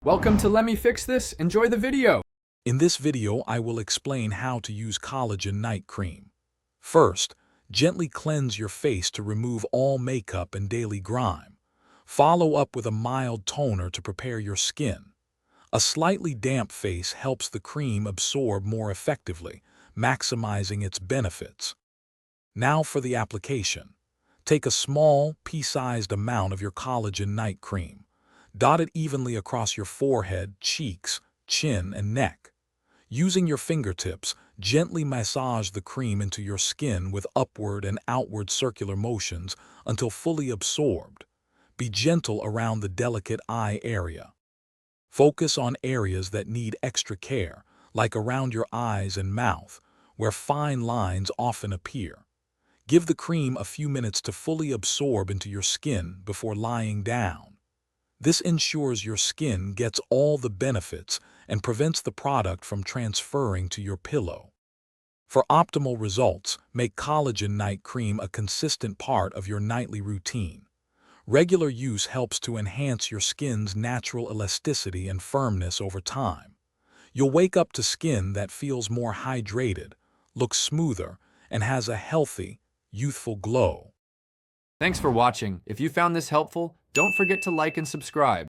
Welcome to Let Me Fix This. Enjoy the video. In this video, I will explain how to use collagen night cream. First, gently cleanse your face to remove all makeup and daily grime. Follow up with a mild toner to prepare your skin. A slightly damp face helps the cream absorb more effectively, maximizing its benefits. Now for the application. Take a small, pea-sized amount of your collagen night cream. Dot it evenly across your forehead, cheeks, chin, and neck. Using your fingertips, gently massage the cream into your skin with upward and outward circular motions until fully absorbed. Be gentle around the delicate eye area. Focus on areas that need extra care, like around your eyes and mouth, where fine lines often appear. Give the cream a few minutes to fully absorb into your skin before lying down. This ensures your skin gets all the benefits and prevents the product from transferring to your pillow. For optimal results, make collagen night cream a consistent part of your nightly routine. Regular use helps to enhance your skin's natural elasticity and firmness over time. You'll wake up to skin that feels more hydrated, looks smoother, and has a healthy, youthful glow. Thanks for watching. If you found this helpful, don't forget to like and subscribe.